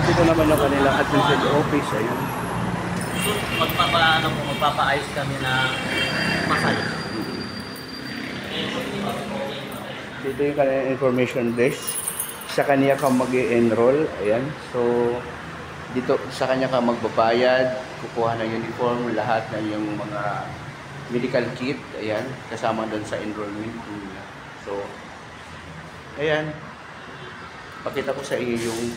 At ito naman yung kanilang administrative office. Ayun. So, magpapaayos kami ng masaya. Dito yung kanilang information desk. Sa kanya ka mag-enroll. Ayan. So, dito sa kanya ka magbabayad, kukuha ng uniform, lahat ng yung mga medical kit. Ayan. Kasama doon sa enrollment. So, ayan. Pakita ko sa iyo yung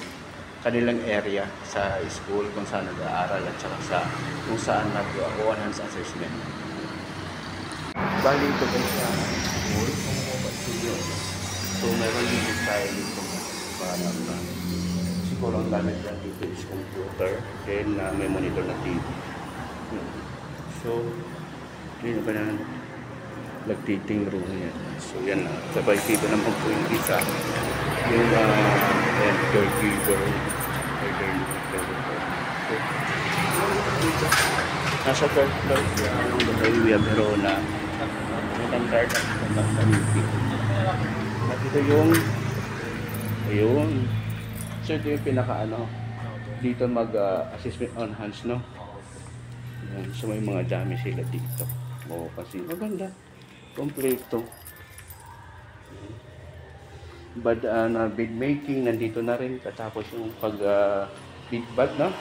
kanilang area sa school kung saan nag-aaral at saka sa kung saan nag-o enhanced assessment. Bali ito guys sa school. So meron din tayo dito para siguro ang gamit lang dito is computer, then may monitor na TV. So yun ba na nag-teaching room yan. So yan na. Sabay dito naman po yung isa yung caregiver. Nasa third floor yung Via Verona. Ang card at ito yung ayun. So ito yung pinaka dito mag-assessment on hands, no? Ayan. So may mga dami sila dito. Oo, kasi maganda. Kompleto. But bed making nandito na rin, katapos yung pag big bag, no?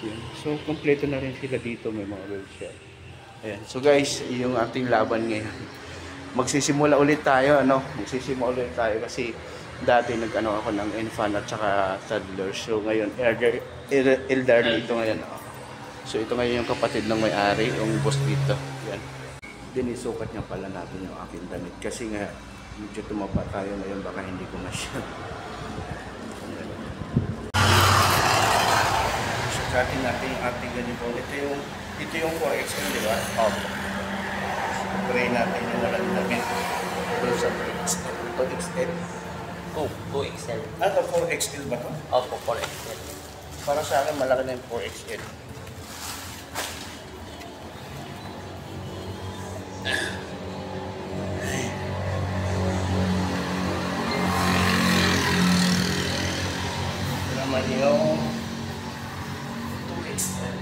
Ayan. So kompleto na rin sila dito, may mga wheelchair. Ayan. So guys, yung ating laban ngayon. Magsisimula ulit tayo, ano? Magsisimula ulit tayo kasi dati nag-ano ako ng infant at saka toddler. So ngayon elderly ito ngayon. So ito ngayon yung kapatid ng may-ari, yung boss dito. Ayan. Dinisukat niya pala natin yung aking damit kasi nga medyo tumaba tayo ngayon, baka hindi ko masya. Sukatin natin yung ating ganito. Ito yung 4XL, di ba? Opo. Try natin yung walang damit. Doon sa 2XL. 2XL. Ah, ito 4XL ba ito? Opo, 4XL. Para sa akin, malaki na yung 4XL. Naman yung 2XL.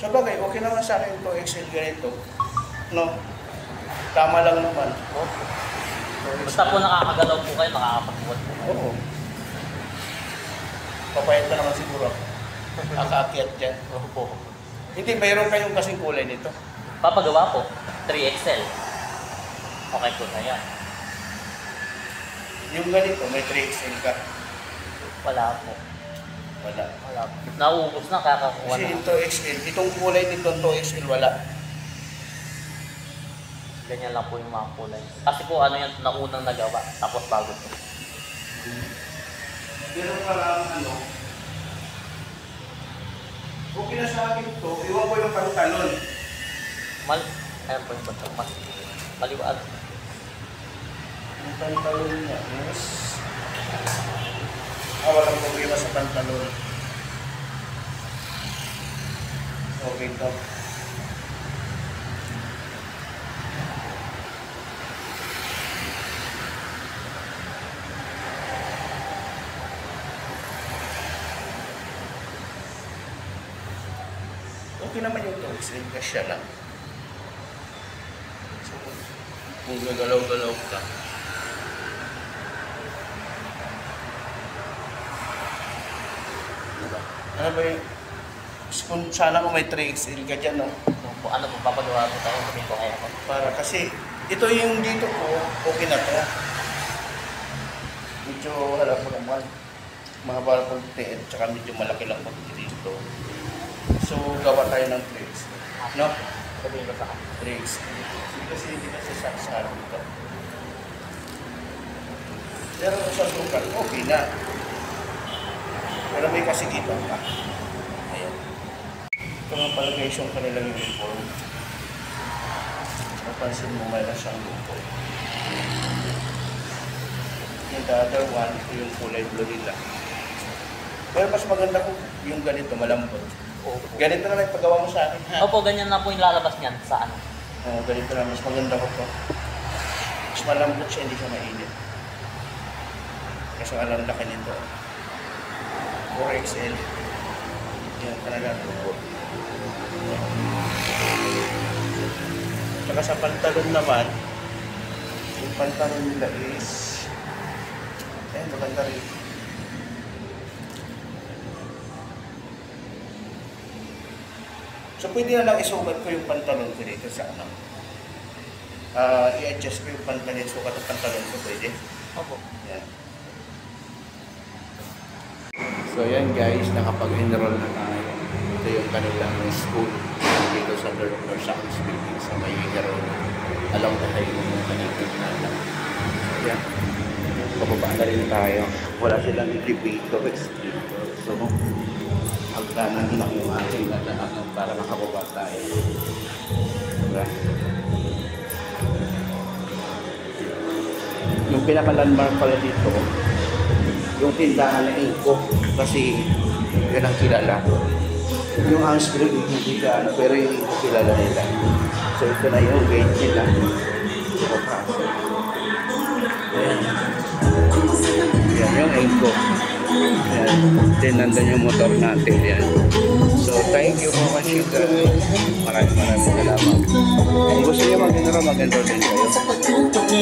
Sa bagay, okay naman sa akin yung 2XL ganito. No? Tama lang naman. Opo. Basta po nakakagalaw po kayo, nakakapagbuhat po. Oo. Papayat ka naman siguro. Nakaakyat dyan. Opo. Hindi, mayroon kayong kasing kulay nito. Papagawa po, 3XL. Okay po na yan. Yung ganito, may 3XL ka. Wala po. Wala. Wala po. Nauubos na, kakakuha Kasi na. yung 2XL, itong kulay nito 2XL wala. Ganyan lang po yung mga kulay. Kasi po ano yung naunang nagawa, tapos bago po. Pero parang okay na sa akin to, iwan ko yung pantalon. Ayan po yung pantalon. Maliwaan. Yung pantalon niya, yes. Walang problema sa pantalon. Okay to. Okay naman yung 2XL, kasya lang. So, kung gagalaw-galaw ka. Diba? Ano ba yung... Kung sana kung may 3XL ka dyan, no? Ano po, papagawa po tayo, sabihin ko kaya ko. Para kasi, ito yung dito ko, okay na to. Medyo wala po naman. Mahaba po at saka medyo malaki lang po dito. So, gawa tayo ng 3XL. No? Sabihin ko sa akin. 3XL. Kasi hindi na sasaksahan dito. Pero sa sukat, okay na. Pero may kasigitan pa. Ayan. Ito nga pala guys yung kanilang uniform. Napansin mo mayroon siyang uniform. Yung the other one, ito yung kulay blue nila. Pero mas maganda kung yung ganito malambot. Opo. Ganito na lang yung paggawa mo sa akin, ha? Opo, ganyan na po yung lalabas niyan sa ano. Ganito na, mas maganda ko to. Mas malambot siya, hindi siya mainit. Kasi alam laki nito. 4XL. Yan, talaga po. Tsaka sa pantalon naman, yung pantalon nila is, maganda rin. So, pwede na lang isukat ko yung pantalon ko dito sa ano. I-adjust ko yung pantalon, sukat ang pantalon ko, pwede. Opo. Yan. So yan guys, nakapag-enroll na tayo. Ito yung kanilang school dito sa third floor sa building sa may enroll. Along the highway yung kanipid na lang. So yan, pababa na rin tayo. Wala silang elevator, escalator. So, hagdanan lang yung ating nadaanan para makababa tayo. Diba? Yung pinaka-landmark pala dito, yung tindahan na Inco, kasi yun ang kilala. Yung Hansberg, hindi ka, pero yung Inco kilala nila. So ito na yung gate nila. Ayan. Yan yung Inco. Ayan. Then nandun yung motor natin. Yan. So thank you for watching guys. Maraming salamat. Kung gusto niyo mag-enroll, mag-enroll din kayo. Okay.